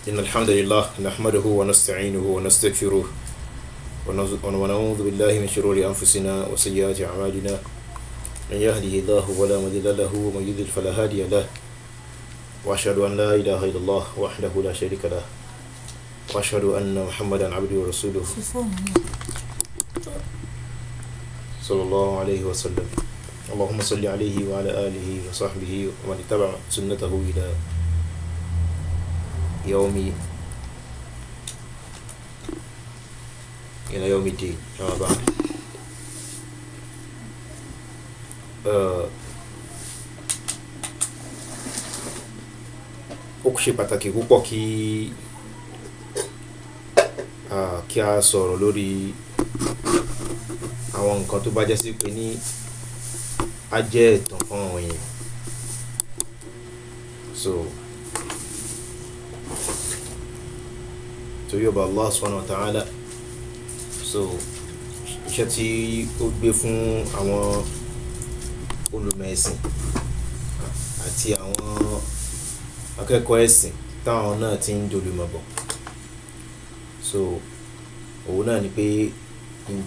إن الحمد لله نحمده ونستعينه ونستغفره ونعوذ بالله من شرور أنفسنا وسيئات أعمالنا من يهده الله ولا مضل له ومن يضلل فلا هادي له وأشهد أن لا إله إلا الله وحده لا شريك له وأشهد أن محمدا عبده ورسوله صلى الله عليه وسلم اللهم صل عليه وعلى آله وصحبه ومن اتبع سنته إلى يوم الدين. أما بعد ó ṣe pàtàkì púpọ̀ kí a sọ̀rọ̀ lórí àwọn nǹkan tó bá jẹ́ sí pé ní á jẹ́ ẹ̀tàn fún àwọn èèyàn. torí ọba Allah subhanahu wa ta'ala iṣẹ́ tí ó gbé fún àwọn olùmọ̀ ẹ̀sìn àti àwọn akẹ́kọ̀ọ́ ẹ̀sìn táwọn náà ti ń dolùmọ̀ bọ̀ òun náà ni pé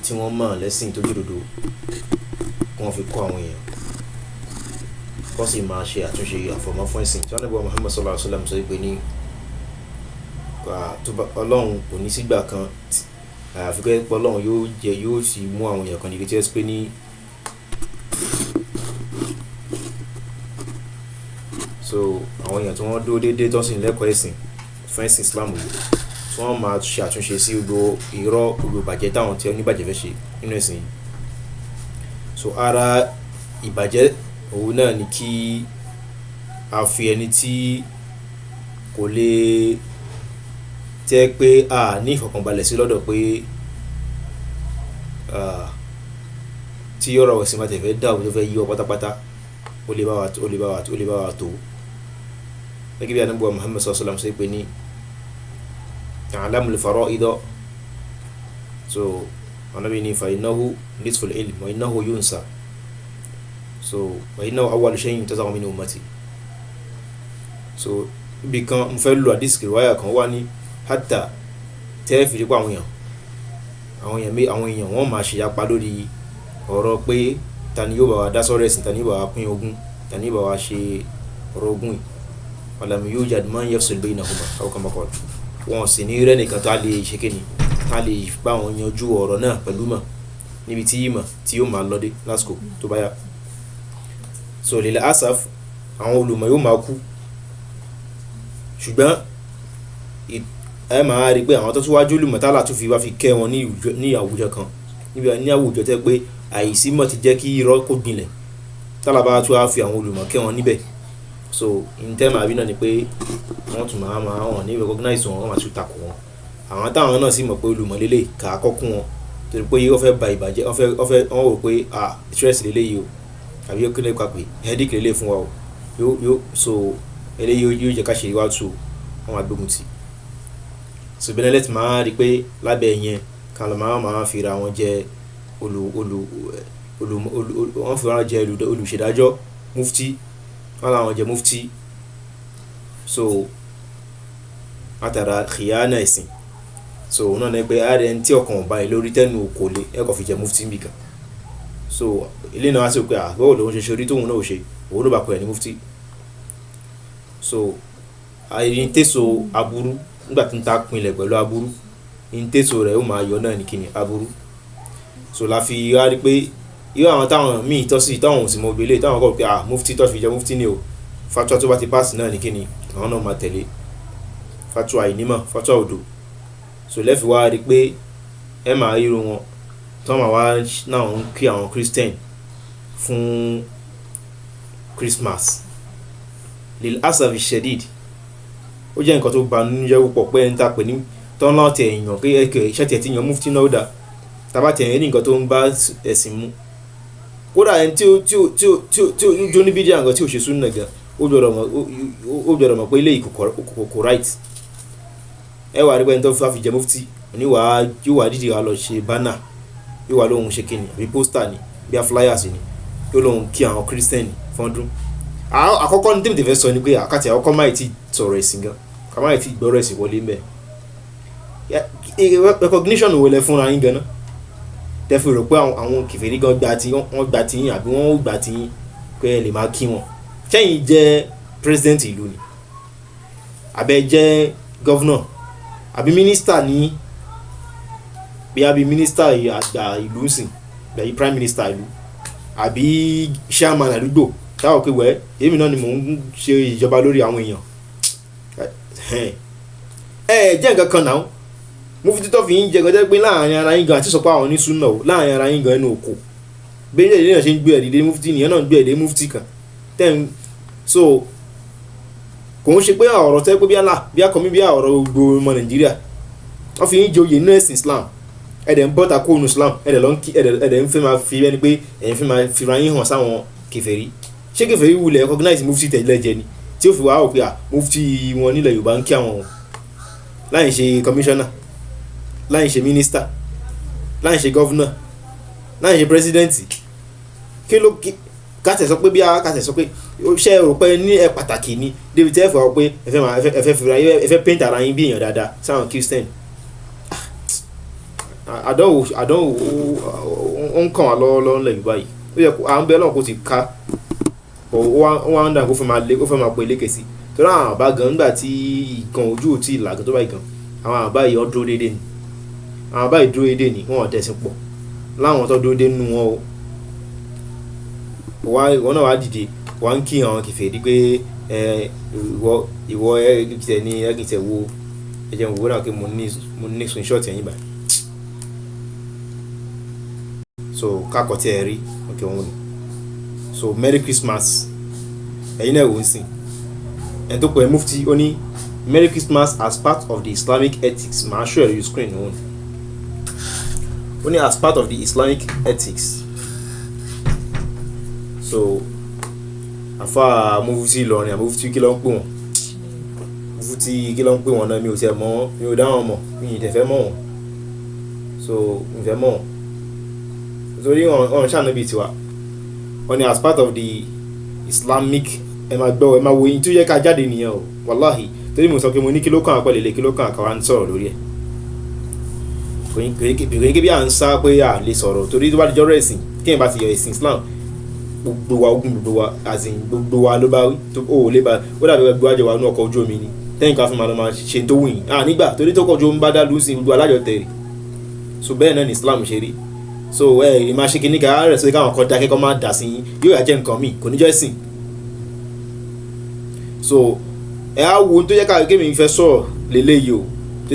tí wọ́n mọ̀ lẹ́sìn tó jòdòdó kí wọ́n fi kọ́ àwọn èèyàn kó sì máa ṣe àtúnṣe àfọ̀mọ́ fún ẹ̀sìn tí wọ́n níbo Muhammad sallallahu alaihi wasallam sọ pé ní ọlọ́run kò ní sígbà kan àfi pé ọlọ́run yóò sì mú àwọn èèyàn kan níbi tí ẹ pé ní àwọn èèyàn tí wọ́n dúró déédéé tó sì ń lẹ́kọ̀ọ́ ẹ̀sìn fún ẹ̀sìn Islam yìí tí wọ́n máa ṣe àtúnṣe sí gbogbo irọ́ gbogbo ìbàjẹ́ táwọn tí oníbàjẹ́ fẹ́ ṣe nínú ẹ̀sìn yìí. Ara ìbàjẹ́ òun náà ni kí a fi ẹni tí kò lè jẹ́ pé a ní ìfọ̀kànbalẹ̀ sí lọ́dọ̀ pé tí ọ̀rọ̀ ẹ̀sìn máa tẹ̀fẹ́ dà tó fẹ́ yí ọ pátápátá ó lè bá wa tó gẹ́gẹ́ bí Ànábì Muhammad sallallahu alaihi wasallam sọ pé ní ta'lamul fara'id Ànábì ní fa innahu nisful ilm wa innahu yunsa wa innahu awwalu shay'in tazamu min ummati. Ibi kan mo fẹ́ lo àdìsí riwaya kan wá ní hatta tẹ́ fi dípò àwọn èèyàn wọ́n máa ṣe yapa lórí ọ̀rọ̀ pé ta ni yóò bá wa dá sọ́rọ̀ ẹ̀sìn, ta ni yóò bá wa pín ogún, ta ni yóò bá wa ṣe ọ̀rọ̀ ogún yìí. Walam yujad man yafsil baynahuma aw kama qala. Wọn sì ní rẹ́ nìkan tó a lè ṣe kéni a lè bá wọn yanjú ọ̀rọ̀ náà pẹ̀lú mọ̀ níbi tí ìmọ̀ tí yóò máa lọ́dé lásìkò tó bá yá. Lil asaf àwọn olùmọ̀ yóò máa kú, ṣùgbọ́n ẹ máa rí pé àwọn tó tún wájú olùmọ̀ tálà tún fi wá fi kẹ́ wọn ní àwùjọ kan ní àwùjọ tẹ́ pé àìsí mọ̀ ti jẹ́ kí irọ́ kó gbilẹ̀ tálà bá tún wá fi àwọn olùmọ̀ kẹ́ wọn níbẹ̀. Ntẹ́mà àbí náà ni pé wọ́n tún máa wọn ní recognize wọn, wọ́n máa tún takò wọn. Àwọn táwọn náà sì mọ̀ pé olùmọ̀ lélẹ̀ kà á kọ́kún wọn torí pé wọ́n fẹ́ ba ìbàjẹ́ wọ́n wò pé stress lélẹ̀ yìí o àbí ó kílẹ̀ pàpè headache lélẹ̀ fún wa o eléyìí yóò jẹ́ ká ṣe wá tù wọ́n máa gbógun tì. Bẹ́ẹ̀ lẹ́tì máa rí pé lábẹ́ yẹn kan lọ́ máa fi ra wọn jẹ wọ́n fi ra jẹ olùṣèdájọ́ Mufti wọ́n làwọn jẹ Mufti látara khiyana ẹ̀sìn òun náà ní pé ààrẹ ẹni tí ọkàn ọba yìí lórí tẹ́nu kò lè ẹ̀kọ́ fi jẹ Mufti nìkan ilé náà wá sí pé àgbẹ̀wò lòun ṣe orí tóun náà ò ṣe òun ló bá pè é ní Mufti. Àìrìntèso aburú nígbà tí ń ta pinlẹ̀ pẹ̀lú aburú ìntèso rẹ̀ ó máa yọ náà ní kíni aburú. La fi wá rí pé irú àwọn táwọn míì tọ́sí táwọn òsì mọ̀ gbélé táwọn kọ́ pé Mufti tó fi jẹ Mufti ni o fatwa tó bá ti pass náà ní kíni àwọn náà máa tẹ̀lé fatwa àìnímọ̀ fatwa òdò. Lẹ́fi wá rí pé ẹ máa ríru wọn tó máa wá náà ń kí àwọn Christian fún Christmas. Lil asaf shadid ó jẹ́ nǹkan tó bà nínú jẹ́ púpọ̀ pé ń ta pè ní tọ́nà tẹ̀ èèyàn pé ẹ̀kẹ́ iṣẹ́ tẹ̀ tí yan Mufti náà dà tàbá tẹ̀ ní nǹkan tó ń bá ẹ̀sìn mu. Kódà ẹni tí ó jó ní bídíà nǹkan tí ò ṣe súnnà gan ó gbọ́dọ̀ mọ̀ pé eléyìí kò right. Ẹ wà rí pé ẹni tó fi jẹ Mufti yóò wà dídì wá lọ ṣe bánà yóò wà lóhun ṣe kíni àbí pósítà ni bí a flyers ni yóò lóhun kí àwọn Christian fọ́ndún. Àkọ́kọ́ ní tèmi tèfẹ́ sọ ni pé àkàtì àkọ́kọ́ máì tí sọ̀rọ̀ ẹ̀sìn gan ká má ti gbọ́rọ̀ ẹ̀sìn wọlé ńbẹ̀ recognition wo lẹ fúnra yín gan-an tẹ́ fi rò pé àwọn kèfèrí gan wọ́n gbà tí yín àbí wọ́n gbà tí yín pé ẹ lè máa kí wọn sẹ́yìn jẹ́ president ìlú ni àbẹ́ jẹ́ governor àbí minister ní bí àbí minister àgbà ìlú sìn bí prime minister ìlú àbí chairman àdúgbò táwọn pé wẹ́ èmi náà ni mò ń ṣe ìjọba lórí àwọn èèyàn jẹ́ nǹkan kan náà Mufti tó fi ń jẹ gọjẹ́ pé láàrin ara yín gan àti sọ pé àwọn onísùnà o láàrin ara yín gan ẹnu òkò bẹ́ẹ̀ ni èèyàn ṣe ń gbé ẹ̀dídé Mufti nìyẹn náà ń gbé ẹ̀dídé Mufti kan then so kò ń ṣe pé ọ̀rọ̀ tẹ́ pé bí akọ̀mí bí ọ̀rọ̀ gbogbo ọmọ Nàìjíríà wọ́n fi ń joyè nínú ẹ̀sìn Islam ẹ̀dẹ̀ ń bọ́ta kóònù Islam ẹ̀dẹ̀ ń fẹ́ máa fi ẹni pé ẹ̀yin fẹ́ máa fi ra yín hàn sáwọn kèfèrí ṣé kèfèrí wulẹ̀ recognize Mufti tẹ̀lé jẹ ni tí ó fi wá òpin Mufti wọn nílẹ̀ Yorùbá ń kí àwọn láì ṣe commissioner láì ṣe minister láì ṣe governor láì ṣe president kí ló kàtẹ̀ sọ pé bí a kàtẹ̀ sọ pé ṣe rò pé ní ẹ pàtàkì ni david tẹ́ fọ pé ẹ fẹ́ paint ara yín bí èèyàn dáadáa sáwọn Christian àdánwò ó ń kàn wá lọ́wọ́ lẹ́yìn báyìí ó yẹ kó à ń bẹ náà kó ti ká ó wá ń dà kó fẹ́ máa pè lékè sí torí àwọn àbá gan nígbà tí ìkan ojú ò tí ì làgàn tó báyìí gan àwọn àbá yìí ọ́ dúró déédéé ni àwọn àbá yìí dúró déédéé ni wọ́n ò tẹ̀sí pọ̀ láwọn tó dúró déédéé nínú wọn o wọ́n náà wá dìde wọ́n ń kí àwọn kèfèrí pé ìwọ ẹ̀gìtẹ̀ ní ẹ̀gìtẹ̀ wo ẹ̀jẹ̀ ń wò náà pé mo ní screenshot ẹ̀yìn báyìí so kákọ̀ tí ẹ rí òkè òun ni so Merry Christmas ẹ̀yin náà wò ń sìn ẹ̀ tó pẹ̀ Mufti ó ní Merry Christmas as part of the Islamic ethics màá show you screen òun ó ní as part of the Islamic ethics so afa Mufti lọrin Mufti kí ló ń pè wọ́n Mufti kí ló ń pè wọ́n náà mi ò tiẹ̀ mọ̀ mi ò dá wọn mọ̀ mi ì tẹ̀ fẹ́ mọ̀ wọ́n so mi fẹ́ mọ̀ wọ́n nítorí wọn ṣàánú bíi tiwa wọ́n ní as part of the Islamic ẹ máa gbọ́ ẹ máa wo yín tí ó yẹ ká jáde nìyẹn o wàláhì torí mo sọ pé mo ní kí ló kàn àpọ̀ lélẹ̀ kí ló kàn àkàwá ń sọ̀rọ̀ lórí ẹ̀ kò bí à ń sá pé à lè sọ̀rọ̀ torí tó bá di jọ́rọ̀ ẹ̀sìn kí ẹ̀ bá ti yọ ẹ̀sìn Islam gbogbo wa ogun gbogbo wa azin gbogbo wa ló bá tó o lè bá ó dàbí gbogbo àjọ wa ní ọkọ̀ ojú omi ni tẹ́yìn ká fún ma lọ máa ṣe tó wìn nígbà torí tó kọjú omi bá dá lùsìn gbogbo alájọ tẹ̀rẹ̀ so bẹ́ẹ̀ náà ni Islam ṣe rí so máa ṣe kíní ká rẹ̀ sórí káwọn kan dákẹ́ kọ́ máa dà sí yín yóò yà jẹ́ nǹkan míì kò ní jẹ́ ẹ̀sìn so á wo tó yẹ ká kémi fẹ́ sọ̀rọ̀ lélẹ́yìí o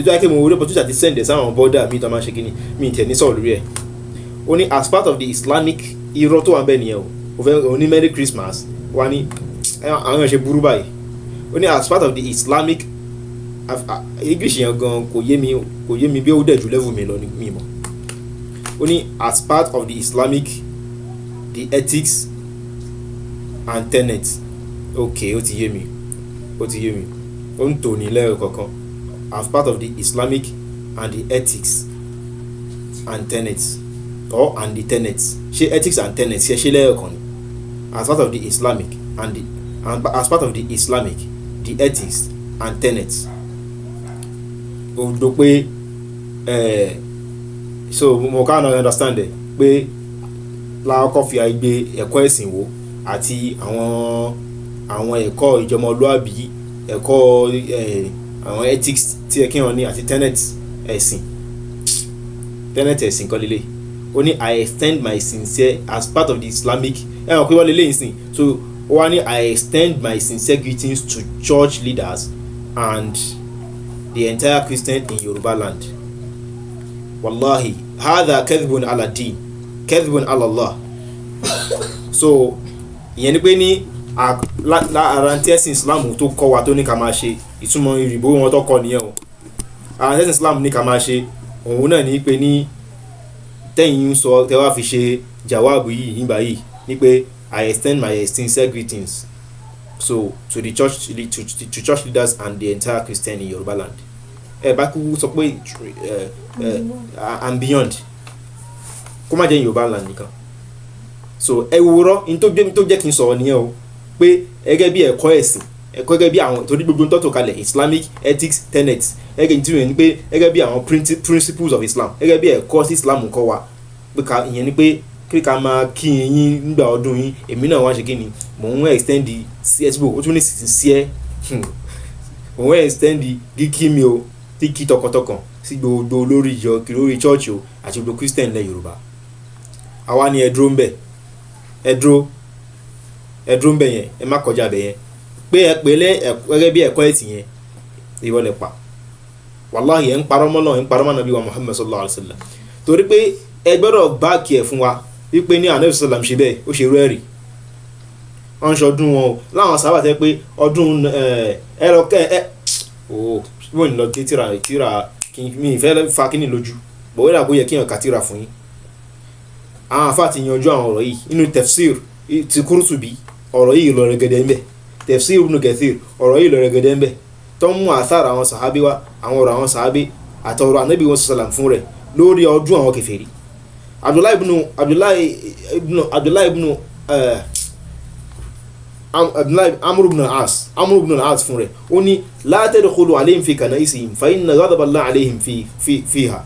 tó yẹ ká mo wọlé pọ̀ tó ṣàti sẹ́ǹdẹ̀ sáwọn bọ́dà mi tó máa ṣe kíní mi tẹ̀ ní sọ̀rọ̀ lórí ẹ̀ ó ní as part of the Islamic irọ́ tó wà bẹ́ẹ̀ nìyẹn o ó ní Merry Christmas wá ní àwọn èèyàn ṣe burú báyìí ó ní as part of the Islamic English yẹn gan kò yé mi bí ó dẹ̀ ju level mi lọ ní mi mọ̀ ó ní as part of the Islamic the ethics and tenets okay ó ti yé mi ó ń tò ní lẹ́rọ kankan as part of the Islamic and the ethics and tenets or and the tenets ṣé ethics and tenets ṣe lẹ́rọ kan ni as part of the Islamic and as part of the Islamic the ethics and tenets ó do pé so mo kàn náà understand ẹ pé láàkọ́ fi àìgbé ẹ̀kọ́ ẹ̀sìn wò àti àwọn ẹ̀kọ́ ìjọmọlúàbí ẹ̀kọ́ àwọn ethics tí ẹ kí wọn ní àti tenet ẹ̀sìn kan lélẹ̀ ó ní I extend my sincere as part of the Islamic ẹ̀wọ̀n pé wọ́n lélẹ̀ ìsìn so ó wá ní I extend my sincere greetings to church leaders and the entire Christian in Yoruba land wallahi hadha kadhibun ala din kadhibun ala Allah so ìyẹn ni pé ní ara tí ẹ̀sìn Islam tó kọ́ wa tó ní ká máa ṣe ìtumọ̀ ìrìbó wọn tó kọ́ nìyẹn o ara tí ẹ̀sìn Islam ní ká máa ṣe òun náà ní pé ní tẹ́yìn sọ tẹ́wàá fi ṣe jawabu yìí nígbà yìí ní pé I extend my sincere greetings so to the church leaders and the entire Christian in Yoruba land bá kú sọ pé and beyond kó má jẹ́ Yoruba land nìkan so wúrọ́ in tó jẹ́ kí n sọ̀rọ̀ nìyẹn o pé gẹ́gẹ́ bí ẹ̀kọ́ ẹ̀sìn gẹ́gẹ́ bí àwọn torí gbogbo tó tó kalẹ̀ Islamic ethics tenets gẹ́gẹ́ tí wọ́n ní pé gẹ́gẹ́ bí àwọn principles of Islam gẹ́gẹ́ bí ẹ̀kọ́ sí Islam kọ́ wa pé ká ìyẹn ni pé kí ká máa kí yín nígbà ọdún yín èmi náà wá ṣe kí ni mò ń extend sí ẹsibò ó tún ní sí ẹ mò ń extend kíkí mi o kíkí tọkàntọkàn sí gbogbo olórí ìjọ lórí church o àti gbogbo Christian ilẹ̀ Yorùbá àwa ni ẹ dúró ń bẹ̀ ẹ dúró ń bẹ̀ yẹn ẹ má kọjá bẹ̀ yẹn pé ẹ pèlè gẹ́gẹ́ bí ẹ̀kọ́ ẹ̀sìn yẹn ìwọ lẹ pa wàláhì ẹ̀ ń parọ́ mọ́ náà ẹ̀ ń parọ́ mọ́ Nàbí wa Muhammad sallallahu alayhi wa sallam torí pé ẹ gbọ́dọ̀ báàkì ẹ̀ fún wa wípé ní Ànábì sallam ṣe bẹ́ẹ̀ ó ṣe rẹ́ẹ̀rì wọ́n ń ṣọdún wọn o láwọn sábà tẹ́ pé ọdún ẹ lọ kẹ́ ẹ o wọ́n ní lọ gé tíra mi ìfẹ́ fa kíní lójú bọ̀wé dàbó yẹ kí yàn ká tíra fún yín àwọn àfáà ti yanjú àwọn ọ̀rọ̀ yìí nínú tafsir ti Qurtubi ọ̀rọ̀ yìí lọ rẹ̀gẹ̀dẹ̀ ń bẹ̀ tafsir Ibn Kathir ọ̀rọ̀ yìí lọ rẹ̀gẹ̀dẹ̀ ń bẹ̀ tó ń mú àtàrà àwọn sàhábí wa àwọn ọ̀rọ̀ àwọn sàhábí àtọ̀rọ̀ Ànábì wọn sallam fún rẹ̀ lórí ọdún àwọn kèfèrí Abdullahi ibn Amr ibn al-As fún rẹ̀ ó ní la tadkhulu alayhim fi kana'isihim fa inna ghadaba Allah alayhim fiha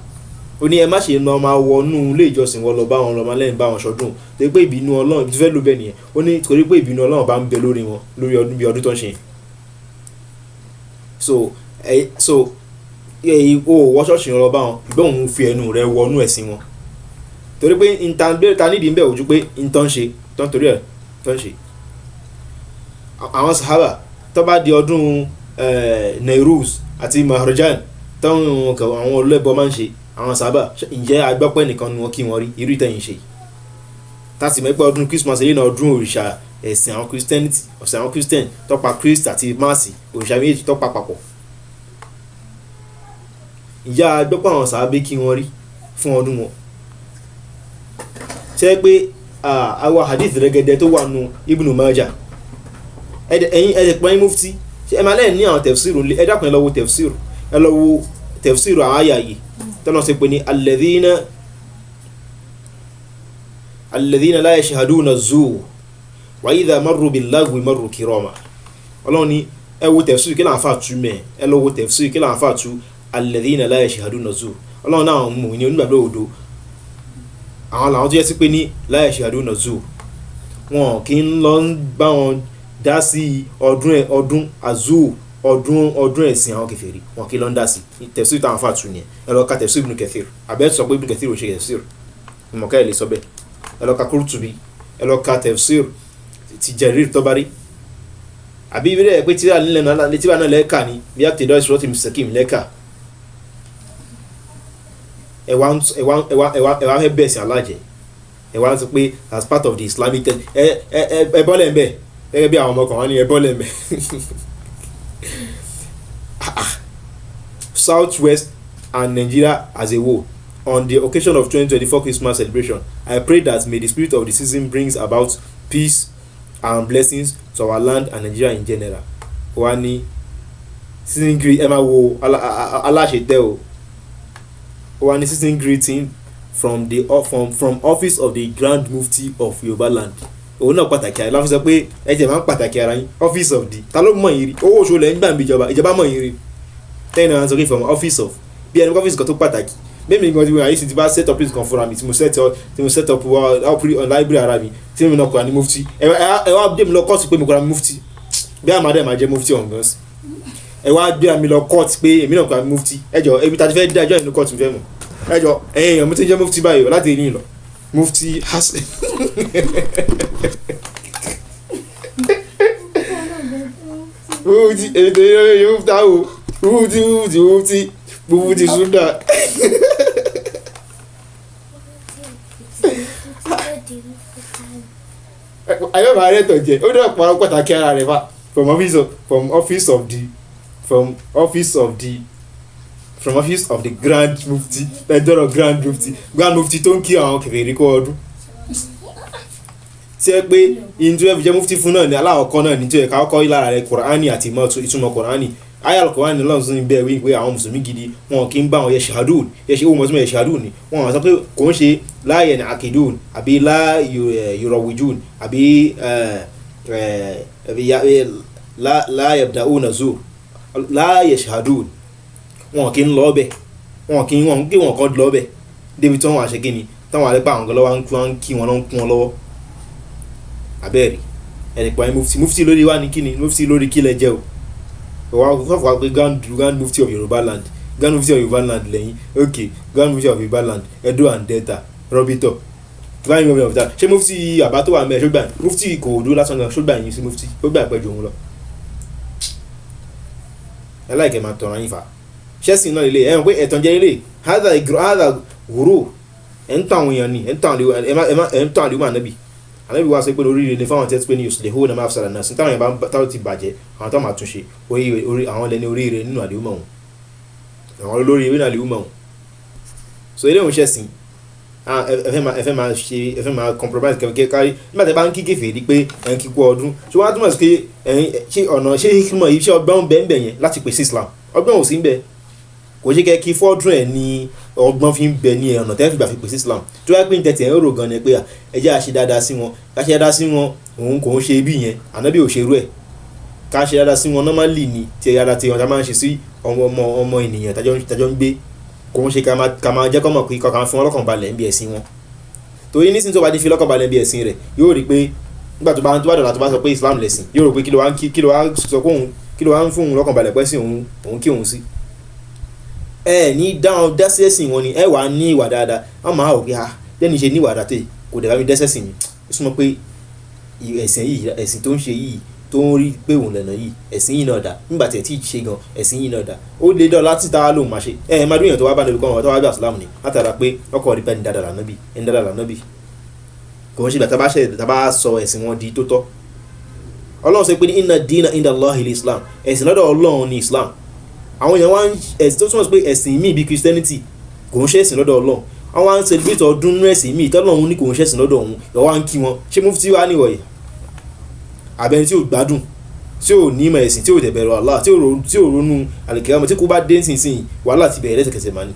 ó ní ẹ má ṣe lọ máa wọnú ilé ìjọsìn wọn lọ bá wọn lọ máa lẹ́yìn bá wọn ṣọdún torí pé ìbínú Ọlọ́run ibi tí fẹ́ ló bẹ́ẹ̀ nìyẹn ó ní torí pé ìbínú Ọlọ́run bá ń bẹ lórí wọn lórí ọdún bí ọdún tó ń ṣe so o wọ́ ṣọ́ọ̀ṣì lọ bá wọn ìgbẹ́ òun fi ẹnu rẹ wọnú ẹ̀sìn wọn torí pé ta nídìí ń bẹ̀ ojú pé ìtàn ṣe tán torí ẹ̀ tán ṣe àwọn sahaba tó bá di ọdún Nairuz àti Mahrajan táwọn àwọn olóòbọ máa ń ṣe àwọn sábà ǹjẹ́ agbọ́pẹ́ nìkan ni wọ́n kí wọ́n rí irú ìtẹ̀yìn ṣe tásì mẹ́pẹ́ ọdún Christmas èyí náà ọdún òrìṣà ẹ̀sìn àwọn Christianity ọ̀sẹ̀ àwọn Christian tọ́pa Christ àti Masi òrìṣà méjì tọ́pa papọ̀ ǹjẹ́ agbọ́pẹ́ àwọn sábà kí wọ́n rí fún ọdún wọn ṣe pé àwọn hadith rẹ̀gẹ̀dẹ̀ tó wà nù Ibn Majah ẹ̀yin pẹ́yìn Mufti ẹ máa lẹ́yìn ní àwọn tafsiru ẹ dákun ẹ lọ wo tafsiru àwọn àyà yìí tọ́nà sí pé ní alladhina la yashhaduna az-zur wa idha marru bil-lagwi marru kirama ọlọ́run ní ẹ wo tafsiru kí láǹfà tú mẹ́ ẹ lọ wo tafsiru kí láǹfà tú alladhina la yashhaduna az-zur ọlọ́run náà mú ní onígbàgbọ́ òdo àwọn làwọn tó yẹ sí pé ní la yashhaduna az-zur wọn kì í lọ bá wọn dá sí ọdún azur ọdún ẹ̀sìn àwọn kèfèrí wọn kí ló ń dá sí tafsir táwọn fà tún ni ẹ lọ ka tafsir Ibn Kathir àbẹ́ sọ pé Ibn Kathir ò ṣe tafsir ìmọ̀ká ẹ̀ lè sọ bẹ́ẹ̀ ẹ lọ ka Qurtubi ẹ lọ ka tafsir ti Jarir Tabari àbí ibi rẹ̀ pé tíra nílẹ̀ náà létí náà lẹ́ẹ̀ka ni bí a tẹ̀dọ́ ìṣòro ti mùsàkìm lẹ́ẹ̀ka ẹ wá fẹ́ bẹ́ẹ̀ sí alájẹ ẹ wá sọ pé as part of the Islamic ẹ bọ́lẹ̀ ń bẹ̀ gẹ́gẹ́ bí àwọn ọmọ kan wọ́n ní ẹ bọ́lẹ̀ ń bẹ̀ Southwest and Nigeria as a whole on the occasion of 2024 Christmas celebration I pray that may the spirit of the season brings about peace and blessings to our land and Nigeria in general. wọ́n ní season greet ẹ máa wo aláṣetẹ́ o wọ́n ní season greeting from office of the Grand Mufti of Yoruba land òun náà pàtàkì ara láfi sọ pé ẹ̀jẹ̀ máa ń pàtàkì ara yín office of the ta ló mọ̀ yín rí owó oṣù lẹ́yìn gbàǹbì ìjọba mọ̀ yín rí tẹ́yìn náà sọ pé from office of bí ẹni office kan tó pàtàkì bẹ́ẹ̀ mi gan ti wọ́n àyè sì ti bá set up place kan fúnra mi tí mo set up library ara mi tí mo náà kọ́ra ní Mufti ẹ wá dé mi lọ kọ́ọ̀tù pé mo kọ́ra ní Mufti bí àmàdé máa jẹ́ Mufti ọ̀hún gan sí ẹ wá gbé mi lọ kọ́ọ̀tù pé èmi náà kọ́ra ní Mufti ẹ jọ ebi ta ti fẹ́ dá ẹjọ́ ìnú kọ́ọ̀tù fẹ́ mọ̀ ẹ jọ ẹ̀yin èèyàn mo ti jẹ́ Mufti báyìí láti èyí lọ Mufti hasan Mufti ètò ìrọ̀lẹ́ yóò ta o Mufti sunda ayọ̀ máa rẹ̀ tọ̀ jẹ́ ó dẹ̀ pọ̀ pàtàkì ara rẹ̀ fa from office of the Grand Mufti ẹ̀dọ́rọ̀ Grand Mufti tó ń kí àwọn kèfèrí kó ọdún tí ẹ pé ìyìn tó ẹ fi jẹ́ Mufti fún náà ní aláwọ̀kọ́ náà ní tó yẹ ká kọ́ lára rẹ̀ Kùránì àti ìtumọ̀ Kùránì ayé Al-Kùránì lọ́nà tó ń bẹ́ẹ̀ wí pé àwọn mùsùlùmí gidi wọn kì í bá wọn yashhadun owó mọ̀tún yashhadun ni wọn sọ pé kò ń ṣe la yan'aqidun àbí la yurawwijun àbí la yabda'una zur la yashhadun wọn kì í lọ bẹ̀ wọn kì í wọn kọ́ lọ bẹ̀ débi tí wọ́n wà ṣe kí ni táwọn àlepa àwọn ọlọ́wà ń kí wọn lọ́n kún wọn lọ́wọ́ abẹ́rẹ́ ẹni pa mufti lórí wa ní kí ni mufti lórí kí lẹ jẹ́ o wọ́n fọwọ́ pé grand mufti of Yoruba land grand mufti of Yoruba land lẹ́yìn ok grand mufti of Yoruba land Edo and Delta rọ́bìtọ̀ grand mufti of Delta ṣé mufti àbá tó wà mẹ́ ṣọ́gbà mufti kò dúró lásán gan ṣọ́gbà yín sí mufti ṣọ́gbà pẹ́jọ òun lọ ẹ láìkẹ́ máa tọrọ yín fa ṣẹ́sìn náà lélẹ̀ ẹ̀wọ̀n pé ẹ̀tàn jẹ́ lélẹ̀ hádà wúrò ẹ̀ ń tàn àwọn èèyàn ni ẹ̀ ń tàn àlùmọ́ ànábì ànábì wa sọ pé oríire ní fáwọn tẹ́tí pé ní yòsùlẹ̀ hó nàmá àfisàlà náà sí táwọn èèyàn bá táwọn ti bàjẹ́ àwọn táwọn máa tún ṣe àwọn lẹ́ni oríire nínú àlùmọ́ wọn àwọn olórí ìwé náà àlùmọ́ wọn so ilé òun ṣẹ̀sìn ẹ fẹ́ máa compromise kẹ́kẹ́ kárí nígbà tí a bá ń kí kèfèrí pé ẹ̀ ń kíkú ọdún ṣé wọ́n á túmọ̀ sí pé ṣé ọ̀nà ṣé hikmọ̀ iṣẹ́ ọgbọ́n bẹ́ẹ̀ yẹn láti pèsè Islam ọgbọ́n ò sí ń bẹ kò ṣe kẹ́ kí fọ́ọ̀dún ẹ̀ ní ọgbọ́n fi ń bẹ ní ọ̀nà tẹ́lẹ̀ fìgbà fi pèsè Islam tó wáá pé ní tẹ̀tẹ̀ ẹ̀ ń rò gan ni pé ẹ jẹ́ àṣẹ dáadáa sí wọn ká ṣe dáadáa sí wọn òun kò ń ṣe bí yẹn ànábì ò ṣerú ẹ̀ ká ṣe dáadáa sí wọn normally ni tí ẹ̀yà tí wọn máa ń ṣe sí ọmọ ènìyàn tájọ́ ń gbé kò ń ṣe ká máa jẹ́ kọ́mọ̀ pé kọ́kàn fún ọlọ́kàn balẹ̀ ń bí ẹ̀sìn wọn torí nísìnyí tó bá di fi lọ́kàn balẹ̀ ń bí ẹ̀sìn rẹ̀ yóò rí pé nígbà tó bá dọ̀là tó bá sọ pé Islam lẹ̀sìn yóò rò pé kí ló wá ń fún òun lọ́kàn balẹ̀ pẹ́ sí òun kí òun sí ẹ ní dáhùn dẹ́sẹ̀sìn wọn ni ẹ wà ní ìwà dáadáa wọn máa wò pé lẹ́nu ṣe ní ìwà dáadáa tó yìí kò dẹ̀ bá mi dẹ́sẹ̀sìn mi ó súnmọ́ pé ẹ̀sìn tó ń ṣe yìí tó ń rí pé òun lẹ̀nà yìí ẹ̀sìn yìí náà dá nígbà tí ẹ̀ tí ì ṣe gan ẹ̀sìn yìí náà dá ó lè dọ̀ láti tá a lóun máa ṣe máa dúnyàn tó wá bá níbi kan tó wá bí àsìlámù ni látara pé ọkọ̀ rí pẹ́ ní dáadáa lànàbì kò ń ṣe ìgbà tá a bá sọ ẹ̀sìn wọn di tó tọ́ Ọlọ́run sọ pé ní inna dina inda Allahi Islam ẹ̀sìn lọ́dọ̀ Ọlọ́run ni Islam àwọn èèyàn wá ń ẹ̀sìn tó túnmọ̀ pé ẹ̀sìn míì bíi Christianity kò ń ṣe ẹ̀sìn lọ́dọ̀ Ọlọ́run àwọn wá ń celebrate ọdún nínú ẹ̀sìn míì tọ́lọ́run ní kò ń ṣe ẹ̀sìn lọ́dọ̀ òun ìwọ wá ń kí wọn ṣé mufti wá níwọ̀ yìí àbẹ̀ni tí ò gbádùn tí ò ní ìmọ̀ ẹ̀sìn tí ò dẹ̀bẹ̀rù Allah tí ò ronú àlìkẹ́yàmọ̀ tí kò bá dé nísinsìnyí wàhálà ti bẹ̀rẹ̀ lẹ́sẹ̀kẹsẹ̀ máa ní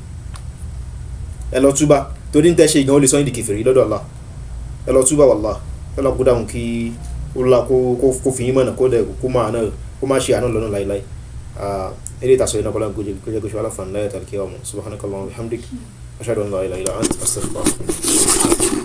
ẹ lọ túbà torí ń tẹ́ṣe ìgan ó lè sọ yín di kèfèrí lọ́dọ̀ Allah ẹ lọ túbà wàlá ẹ lọ kó dáhùn kí ó la kó fi yín mọ̀nà kó má ṣe àná lọ́nà láíláí إلي تعصينا بلا نقول شو على فن لا يتركي يوم سبحانك اللهم وبحمدك أشهد أن لا إله إلا أنت أستغفرك